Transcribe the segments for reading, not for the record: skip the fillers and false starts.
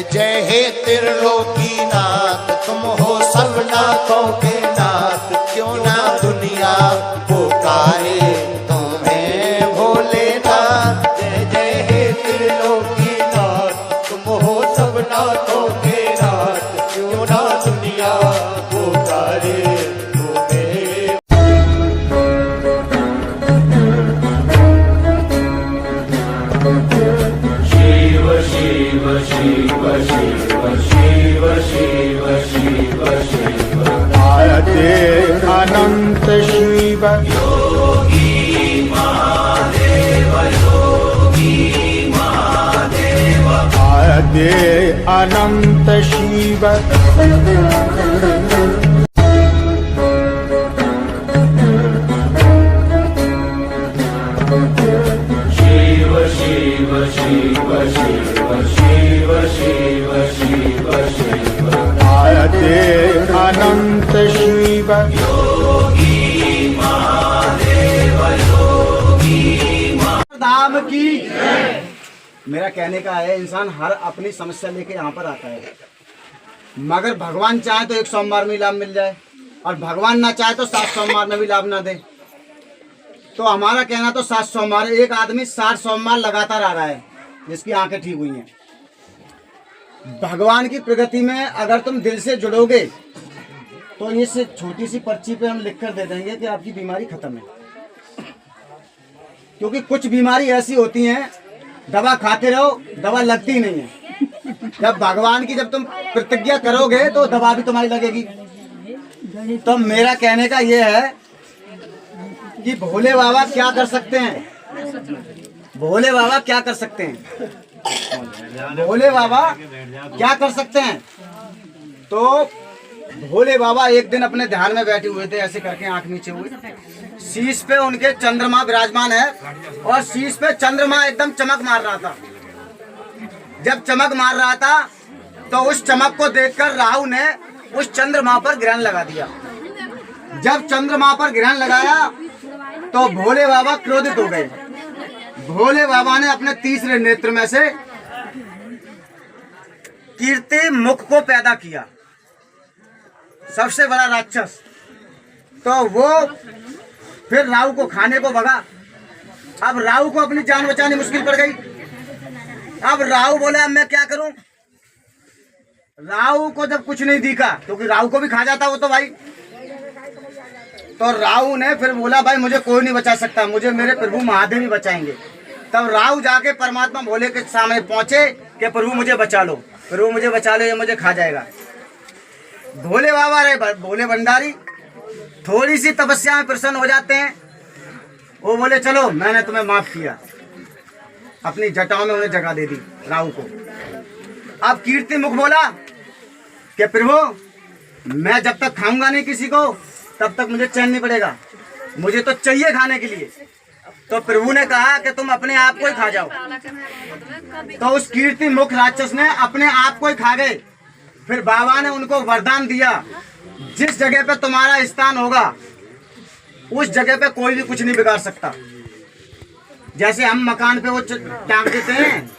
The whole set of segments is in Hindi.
जय जय हे त्रिलोकीनाथ, तुम हो सब नाथों के नाथ। क्यों ना दुनिया पुकारे तुम्हें भोलेनाथ। जय जय हे त्रिलोकीनाथ, तुम हो सब नाथों के नाथ। क्यों ना दुनिया पुकारे तुम्हें। शिव शिव शिव शिव शिव शिव शिव शिव आयते अनंत शिव योगी महादेव योगी महादेव आयते अनंत शिव शिव शिव शिव शिव शिव शिव शिव शिव आयते अनंत शिव योगी महादेव योगी धाम की। मेरा कहने का है, इंसान हर अपनी समस्या लेके यहाँ पर आता है, मगर भगवान चाहे तो एक सोमवार में लाभ मिल जाए और भगवान ना चाहे तो 7 सोमवार में भी लाभ ना दे। तो हमारा कहना तो 7 सोमवार, एक आदमी 60 सोमवार लगातार आ रहा है जिसकी आंखें ठीक हुई हैं। भगवान की प्रगति में अगर तुम दिल से जुड़ोगे तो इस छोटी सी पर्ची पे हम लिख कर दे देंगे कि आपकी बीमारी खत्म है। क्योंकि कुछ बीमारी ऐसी होती हैं, दवा खाते रहो, दवा लगती नहीं है। जब भगवान की जब तुम प्रतिज्ञा करोगे तो दवा भी तुम्हारी लगेगी। तो मेरा कहने का ये है कि भोले बाबा क्या कर सकते हैं। भोले बाबा क्या कर सकते हैं। भोले बाबा क्या कर सकते हैं। तो भोले बाबा एक दिन अपने ध्यान में बैठे हुए थे, ऐसे करके आंख नीचे हुई, शीश पे उनके चंद्रमा विराजमान है और शीश पे चंद्रमा एकदम चमक मार रहा था। जब चमक मार रहा था तो उस चमक को देखकर राहु ने उस चंद्रमा पर ग्रहण लगा दिया। जब चंद्रमा पर ग्रहण लगाया तो भोले बाबा क्रोधित हो गए। भोले बाबा ने अपने तीसरे नेत्र में से कीर्ति मुख को पैदा किया, सबसे बड़ा राक्षस। तो वो फिर राहु को खाने को भगा। अब राहु को अपनी जान बचानी मुश्किल पड़ गई। अब राहु बोला अब मैं क्या करूं। राहु को जब कुछ नहीं दिखा, क्योंकि राहु को भी खा जाता वो तो भाई, तो राहु ने फिर बोला भाई मुझे कोई नहीं बचा सकता, मुझे मेरे प्रभु महादेव ही बचाएंगे। तब राहु जाके परमात्मा भोले के सामने पहुंचे कि प्रभु मुझे बचा लो, प्रभु मुझे बचा लो, ये मुझे खा जाएगा। भोले बाबा रहे भोले भंडारी, थोड़ी सी तपस्या में प्रसन्न हो जाते हैं। वो बोले चलो मैंने तुम्हें माफ किया, अपनी जटाओं में उन्हें जगह दे दी राहु को। अब कीर्ति मुख बोला कि प्रभु मैं जब तक खाऊंगा नहीं किसी को तब तक मुझे चैन नहीं पड़ेगा, मुझे तो चाहिए खाने के लिए। तो प्रभु ने कहा कि तुम अपने आप को ही खा जाओ। तो उस कीर्ति मुख राक्षस ने अपने आप को ही खा गए। फिर बाबा ने उनको वरदान दिया, जिस जगह पे तुम्हारा स्थान होगा उस जगह पे कोई भी कुछ नहीं बिगाड़ सकता। जैसे हम मकान पे वो टांग देते हैं,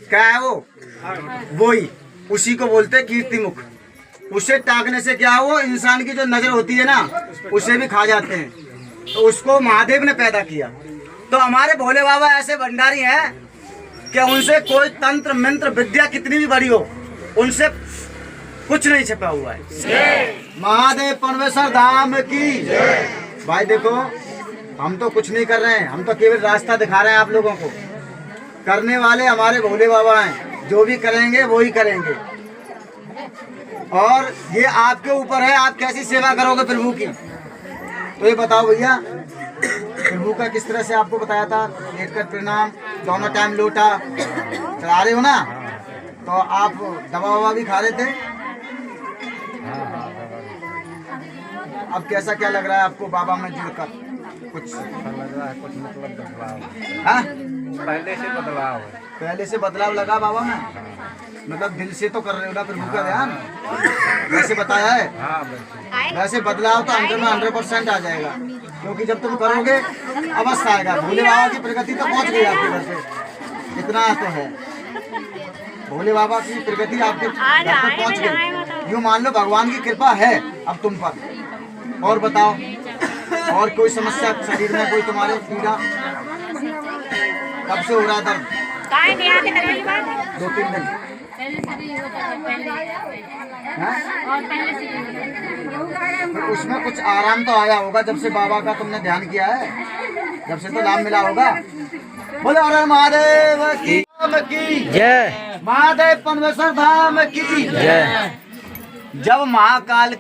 क्या है वो ही, उसी को बोलते हैं कीर्ति मुख। उसे टांगने से क्या हो, इंसान की जो नजर होती है ना उसे भी खा जाते हैं। तो उसको महादेव ने पैदा किया। तो हमारे भोले बाबा ऐसे भंडारी हैं कि उनसे कोई तंत्र मंत्र विद्या कितनी भी बड़ी हो, उनसे कुछ नहीं छिपा हुआ है। महादेव परमेश्वर धाम की। भाई देखो हम तो कुछ नहीं कर रहे हैं, हम तो केवल रास्ता दिखा रहे हैं आप लोगों को। करने वाले हमारे भोले बाबा हैं, जो भी करेंगे वो ही करेंगे। और ये आपके ऊपर है, आप कैसी सेवा करोगे प्रभु की। तो ये बताओ भैया, प्रभु का किस तरह से आपको बताया था, लेटकर प्रणाम, दोनों टाइम लोटा चढ़ा रहे हो ना, तो आप दवा ववा भी खा रहे थे। अब कैसा क्या लग रहा है आपको बाबा में जुड़कर? कुछ लग रहा है, कुछ मतलब बदलाव। हाँ? पहले से बदलाव है। पहले से बदलाव लगा बाबा में, मतलब दिल से तो कर रहे हो ना प्रभु का ध्यान, वैसे बताया है। हाँ बिल्कुल। वैसे बदलाव तो 100% आ जाएगा, क्योंकि जब तुम करोगे अवश्य आएगा। भोले बाबा की प्रगति तो पहुंच गई आपके घर पे, इतना तो है। भोले बाबा की प्रगति आपके घर पर पहुंच गई, यूँ मान लो भगवान की कृपा है अब तुम पर। और बताओ, और कोई समस्या शरीर में, कोई तुम्हारे पीड़ा कब से हो रहा है दर्द? 2-3 दिन। तो उसमें कुछ आराम तो आया होगा जब से बाबा का तुमने ध्यान किया है, जब से तो लाभ मिला होगा। बोले अरे महादेव की जय, महादेव परमेश्वर धाम की जय। जब महाकाल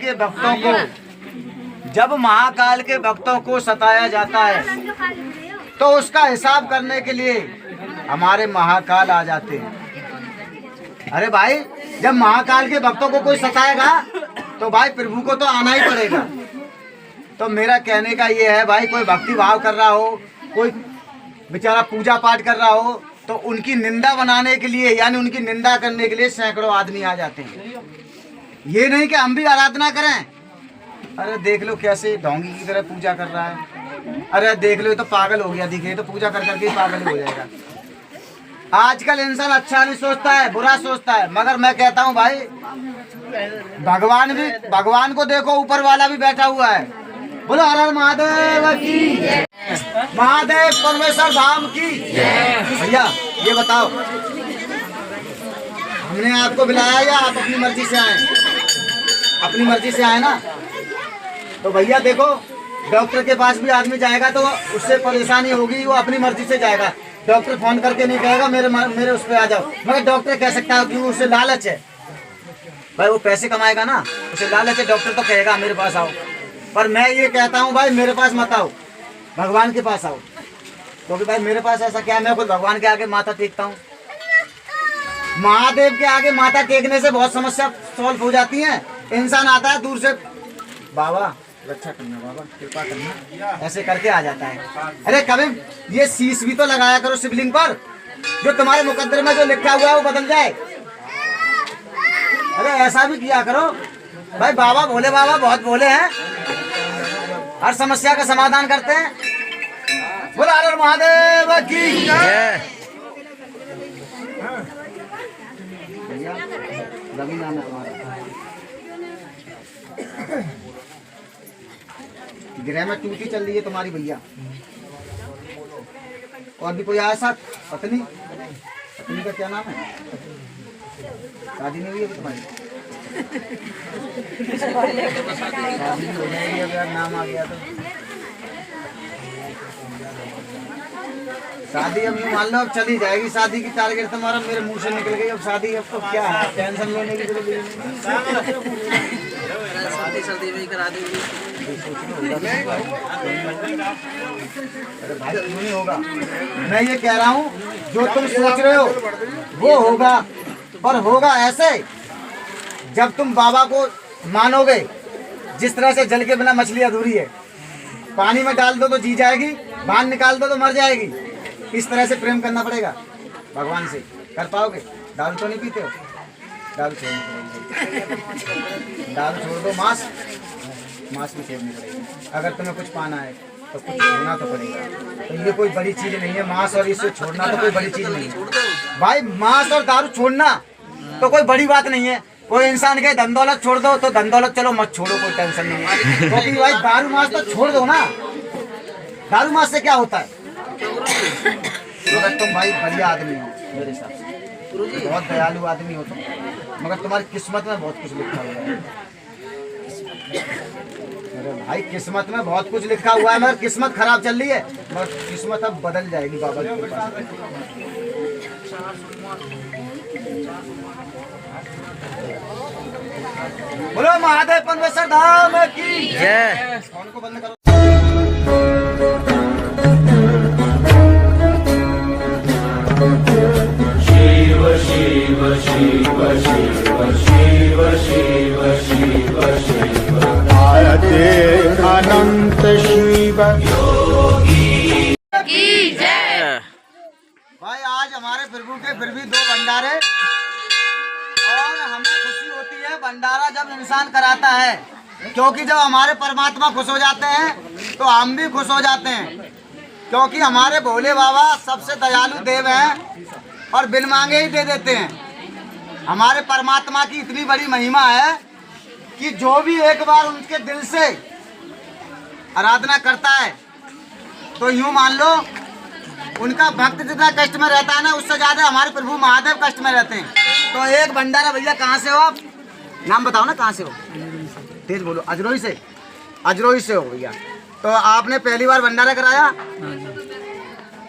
के भक्तों को सताया जाता है तो उसका हिसाब करने के लिए हमारे महाकाल आ जाते हैं। अरे भाई, जब महाकाल के भक्तों को कोई सताएगा तो भाई प्रभु को तो आना ही पड़ेगा। तो मेरा कहने का ये है भाई, कोई भक्ति भाव कर रहा हो, कोई बेचारा पूजा पाठ कर रहा हो, तो उनकी निंदा बनाने के लिए, यानी उनकी निंदा करने के लिए सैकड़ों आदमी आ जाते हैं। ये नहीं कि हम भी आराधना करें। अरे देख लो कैसे ढोंगी की तरह पूजा कर रहा है। अरे देख लो, ये तो पागल हो गया, दिखे तो पूजा कर करके ही पागल हो जाएगा। आजकल इंसान अच्छा नहीं सोचता है, बुरा सोचता है। मगर मैं कहता हूँ भाई, भगवान को देखो, ऊपर वाला भी बैठा हुआ है। बोलो हर हर महादेव की, महादेव परमेश्वर धाम की। भैया ये बताओ, हमने आपको बुलाया या आप अपनी मर्जी से आए? अपनी मर्जी से आए ना। तो भैया देखो, डॉक्टर के पास भी आदमी जाएगा तो उससे परेशानी होगी, वो अपनी मर्जी से जाएगा। डॉक्टर फोन करके नहीं कहेगा मेरे उस पे आ जाओ। मगर डॉक्टर कह सकता है, क्योंकि उसे लालच है भाई, वो पैसे कमाएगा ना, उसे लालच है। डॉक्टर तो कहेगा मेरे पास आओ, पर मैं ये कहता हूँ भाई मेरे पास मत आओ, भगवान के पास आओ। क्योंकि भाई मेरे पास ऐसा क्या है, मैं खुद भगवान के आगे माथा टेकता हूँ। महादेव के आगे माथा टेकने से बहुत समस्या सॉल्व हो जाती है। इंसान आता है दूर से, बाबा रक्षा करना, बाबा कृपा करना, ऐसे करके आ जाता है। अरे कभी ये शीश भी तो लगाया करो शिवलिंग पर, जो तुम्हारे मुकद्दर में जो लिखा हुआ है वो बदल जाए। अरे ऐसा भी किया करो भाई। बाबा भोले बाबा बहुत भोले हैं, हर समस्या का समाधान करते हैं। बोला हर हर महादेव की जय। रवि नाम है तुम्हारा, गृह में टूटी चल रही है तुम्हारी भैया। और भी कोई आया साथ? पत्नी का क्या नाम है? शादी नहीं हुई है तुम्हारी? शादी हो जाएगी अगर नाम आ गया तो। शादी अब मान लो अब चली जाएगी, शादी की टारगेट तुम्हारा मेरे मुंह से निकल गई। अब शादी अब तो क्या है, टेंशन लेने की जरूरत नहीं। करा देंगे। अरे भाई क्यों नहीं होगा? मैं ये कह रहा हूँ, जो तुम सोच रहे हो वो होगा, पर होगा ऐसे जब तुम बाबा को मानोगे। जिस तरह से जल के बिना मछली अधूरी है, पानी में डाल दो तो जी जाएगी, बाहर निकाल दो तो मर जाएगी। इस तरह से प्रेम करना पड़ेगा भगवान से। कर पाओगे? दारू तो नहीं पीते हो? दारू छोड़नी पड़ेगी। दारू छोड़ दो, मांस भी छोड़नी पड़ेगी। अगर तुम्हें कुछ पाना है तो कुछ छोड़ना तो पड़ेगा। तो ये कोई बड़ी चीज नहीं है, मांस और इसे छोड़ना तो कोई बड़ी चीज नहीं है भाई। मांस और दारू छोड़ना तो कोई बड़ी बात नहीं है। कोई इंसान के धन दौलत छोड़ दो तो धन दौलत चलो मत छोड़ो, कोई टेंशन नहीं है। क्योंकि भाई दारू मांस तो छोड़ दो ना। दारू मांस से क्या होता है? अगर तुम भाई बढ़िया आदमी हो, मेरे साथ बहुत दयालु आदमी हो तुम, मगर तुम्हारी किस्मत में बहुत कुछ लिखा हुआ है। अरे भाई किस्मत में बहुत कुछ लिखा हुआ है, मगर किस्मत खराब चल रही है। मगर किस्मत अब बदल जाएगी बाबा के पास। बोलो महादेव परमेश्वर धाम की जय। फोन को बंद करो। शिव शिव शिव शिव शिव शिव शिव शिव आयते अनंत शिव की जय। भाई आज हमारे प्रभु के फिर भी 2 भंडारे, और हमें खुशी होती है भंडारा जब इंसान कराता है। क्योंकि जब हमारे परमात्मा खुश हो जाते हैं तो हम भी खुश हो जाते हैं। क्योंकि हमारे भोले बाबा सबसे दयालु देव हैं और बिन मांगे ही दे देते हैं। हमारे परमात्मा की इतनी बड़ी महिमा है कि जो भी एक बार उनके दिल से आराधना करता है तो यूं मान लो उनका भक्त जितना कष्ट में रहता है ना, उससे ज्यादा हमारे प्रभु महादेव कष्ट में रहते हैं। तो एक भंडारा, भैया कहाँ से हो आप? नाम बताओ ना, कहाँ से हो? तेज बोलो। अजरोही से? अजरोही से हो भैया। तो आपने पहली बार भंडारा कराया,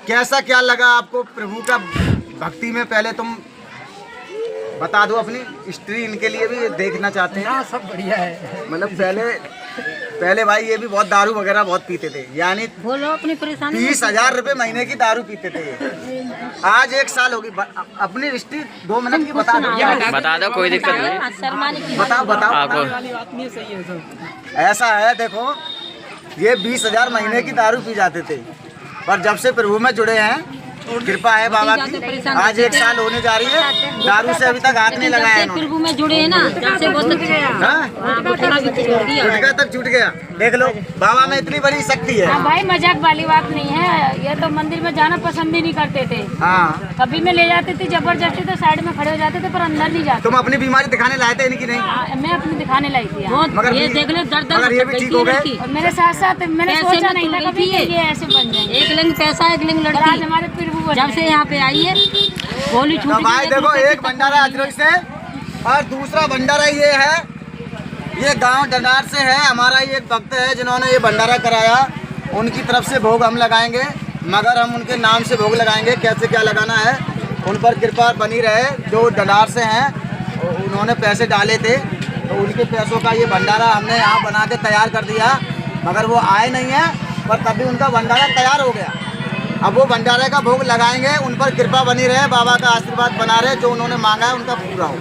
कैसा क्या लगा आपको प्रभु का भक्ति में? पहले तुम बता दो अपनी हिस्ट्री, इनके लिए भी देखना चाहते हैं। हाँ, सब बढ़िया है। मतलब पहले भाई ये भी बहुत दारू वगैरह बहुत पीते थे, यानी बोलो अपनी परेशानी। 30,000 रुपए महीने की दारू पीते थे ये। आज 1 साल होगी। अपनी हिस्ट्री 2 मिनट की बता दो। बता दो, कोई दिक्कत नहीं। शर्माने की बताओ बताओ। आपको ऐसा है, देखो ये 20,000 महीने की दारू पी जाते थे, पर जब से प्रभु में जुड़े हैं, कृपा है बाबा की, आज 1 साल होने जा रही है, दारू से अभी तक हाथ नहीं लगाया इन्होंने। प्रभु में जुड़े हैं ना, जब से बहुत गुटका तक छूट गया। देख लो बाबा में इतनी बड़ी शक्ति है। भाई मजाक वाली बात नहीं है, ये तो मंदिर में जाना पसंद ही नहीं करते थे। हाँ, कभी में ले जाते थे जबरदस्ती, तो साइड में खड़े हो जाते थे, पर अंदर नहीं जाते। तुम अपनी बीमारी दिखाने लाए थे इनकी? नहीं, मैं अपनी दिखाने लाई थी। मगर ये देख लो दर्द मगर ये भी ठीक हो गए। और मेरे साथ साथ मैंने पैसे सोचा में नहीं था तुम कभी गई कि ये ऐसे बन जाएंगे। एक लिंग पैसा, एक लिंग और आज लड़की। हमारे प्रभु जब से यहाँ पे आई है गोली छूट तो गई भाई है, देखो, दूसरे एक की भंडारा अजरोही से और दूसरा भंडारा ये है, ये गांव डंडार से है। हमारा ये एक भक्त है जिन्होंने ये भंडारा कराया, उनकी तरफ से भोग हम लगाएंगे, मगर हम उनके नाम से भोग लगाएंगे। कैसे क्या लगाना है, उन पर कृपा बनी रहे। जो डंडार से हैं, उन्होंने पैसे डाले थे, तो उनके पैसों का ये भंडारा हमने यहाँ बना के तैयार कर दिया, मगर वो आए नहीं है, पर तभी उनका भंडारा तैयार हो गया। अब वो भंडारे का भोग लगाएंगे, उन पर कृपा बनी रहे, बाबा का आशीर्वाद बना रहे, जो उन्होंने मांगा है उनका पूरा हो।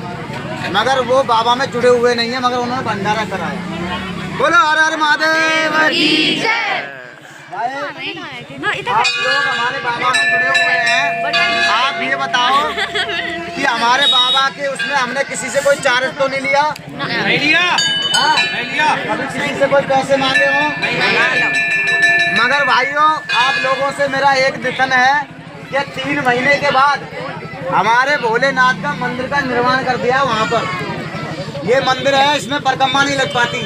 मगर वो बाबा में जुड़े हुए नहीं है, मगर उन्होंने भंडारा कराया। बोलो हर हर महादेव की जय। आप लोग हमारे बाबा में जुड़े हुए हैं, आप ये बताओ कि हमारे बाबा के उसमें हमने किसी से कोई चार्ज तो नहीं लिया? नहीं लिया। कभी किसी से कोई पैसे मांगे हो? मगर भाइयों, आप लोगों से मेरा एक निवेदन है कि 3 महीने के बाद हमारे भोलेनाथ का मंदिर का निर्माण कर दिया। वहाँ पर ये मंदिर है, इसमें परिक्रमा नहीं लग पाती,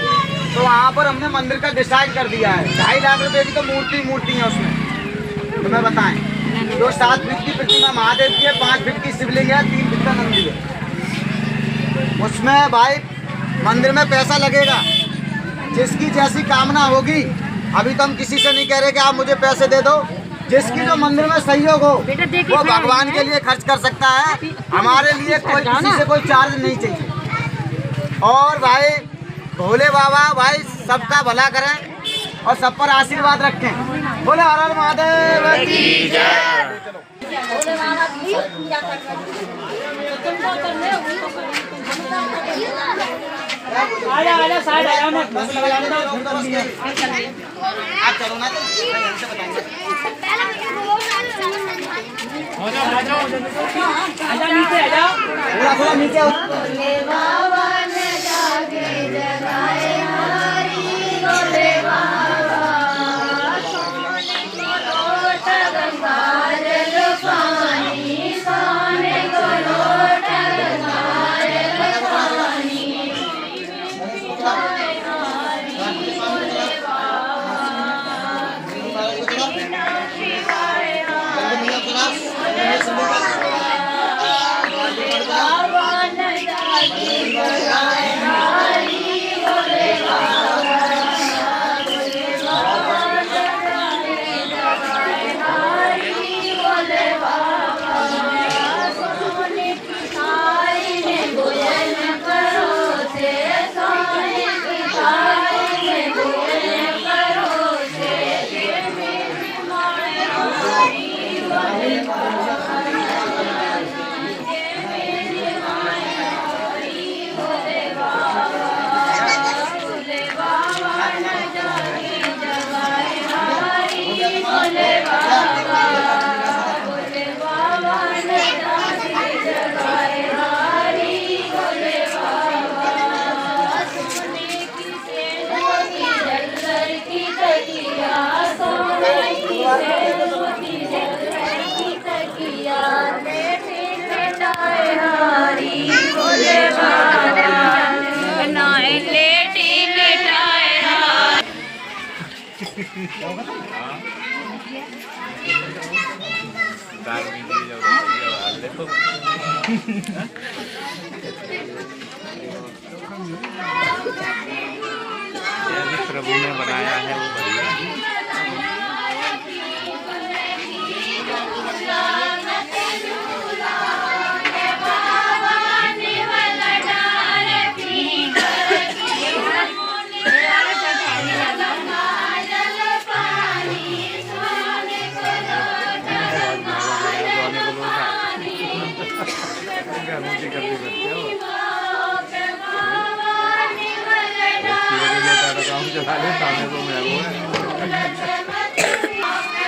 तो वहाँ पर हमने मंदिर का डिसाइड कर दिया है। 2.5 लाख रुपए की तो मूर्ति है उसमें। तुम्हें बताएं, जो 7 फीट की प्रतिमा महादेव की है, 5 फीट की शिवलिंग है, 3 फीट का नंदी है। उसमें भाई मंदिर में पैसा लगेगा, जिसकी जैसी कामना होगी। अभी तो हम किसी से नहीं कह रहे कि आप मुझे पैसे दे दो, जिसकी जो मंदिर में सहयोग हो वो भगवान के लिए खर्च कर सकता है। हमारे लिए कोई किसी से कोई चार्ज नहीं चाहिए। और भाई भोले बाबा भाई सबका भला करें और सब पर आशीर्वाद रखें। बोले हर हर महादेव की जय। आजा साइड आजा मत। आप चलो ना, तो से बताएंगे। आजा नीचे आजा, थोड़ा नीचे आओ। प्रभु ने बनाया है वो बढ़िया।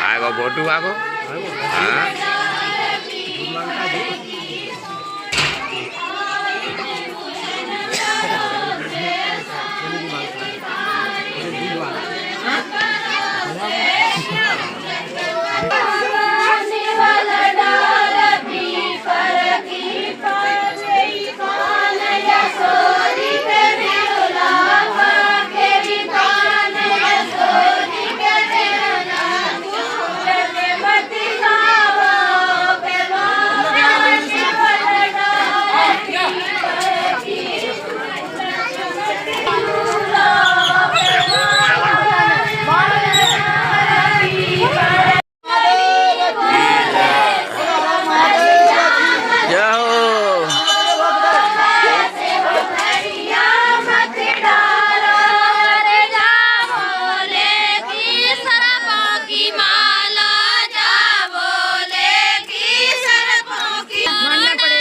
आगो फोटू आगो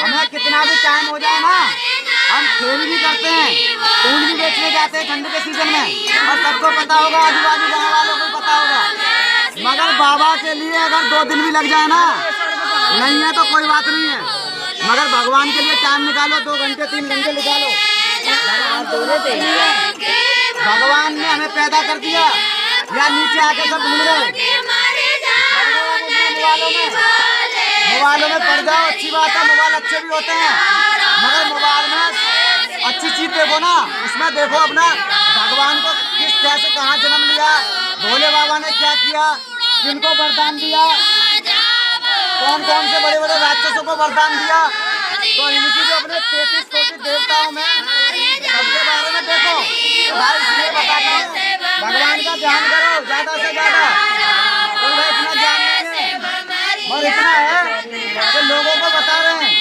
हाँ कितना भी टाइम हो जाए ना, हम खेल भी करते हैं, ऊन भी बेचने जाते हैं ठंडी के सीजन में, और सबको पता होगा, आजू बाजू गाँव वालों को पता होगा। मगर बाबा के लिए अगर 2 दिन भी लग जाए ना, नहीं है तो कोई बात नहीं है, मगर भगवान के लिए टाइम निकालो, 2 घंटे 3 घंटे निकालो। भगवान ने हमें पैदा कर दिया, या नीचे आके सब घूम रहे मोबाइलों में पड़ जाओ, अच्छी बात है, मोबाइल अच्छे भी होते हैं, मगर मोबाइल में अच्छी चीज देखो ना, उसमें देखो अपना भगवान को किस कैसे कहाँ जन्म लिया, भोले बाबा ने क्या किया, किनको वरदान दिया, कौन कौन से बड़े बड़े राक्षसों को वरदान दिया, तो इनकी भी अपने 33 कोटि देवताओं में सबके बारे में देखो। भाई इसलिए बताता हूँ, भगवान का ध्यान करो ज्यादा से ज्यादा, तो भाई इतना ध्यान नहीं है, और इतना है कि लोगों को बता रहे हैं,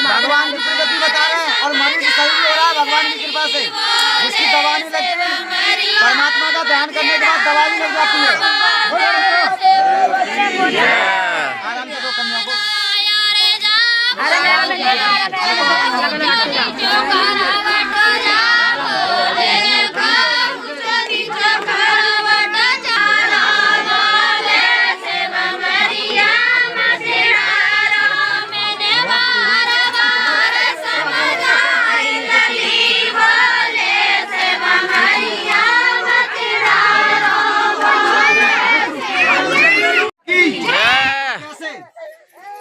भगवान की प्रगति बता रहे हैं, और मरीज सही भी हो रहा है भगवान की कृपा से, उसकी दवा नहीं लगती, परमात्मा का ध्यान करने के बाद दवा भी लग जाती है। आराम से दो कन्याओं को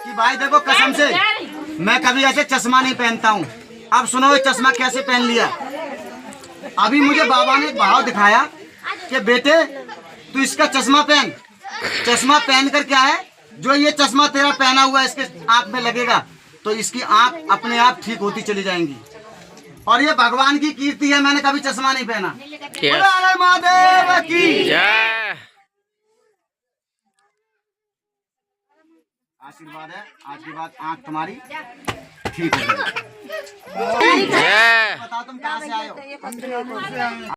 कि भाई देखो कसम से मैं कभी ऐसे चश्मा नहीं पहनता हूँ। अब सुनो ये चश्मा कैसे पहन लिया। अभी मुझे बाबा ने एक भाव दिखाया कि बेटे तू इसका चश्मा पहन। चश्मा पहन कर क्या है, जो ये चश्मा तेरा पहना हुआ है इसके आँख में लगेगा तो इसकी आँख अपने आप ठीक होती चली जाएंगी। और ये भगवान की कीर्ति है, मैंने कभी चश्मा नहीं पहना। महादेव की जय। आशीर्वाद है, आज के बाद आँख तुम्हारी ठीक है। बताओ तुम कहाँ से आए हो?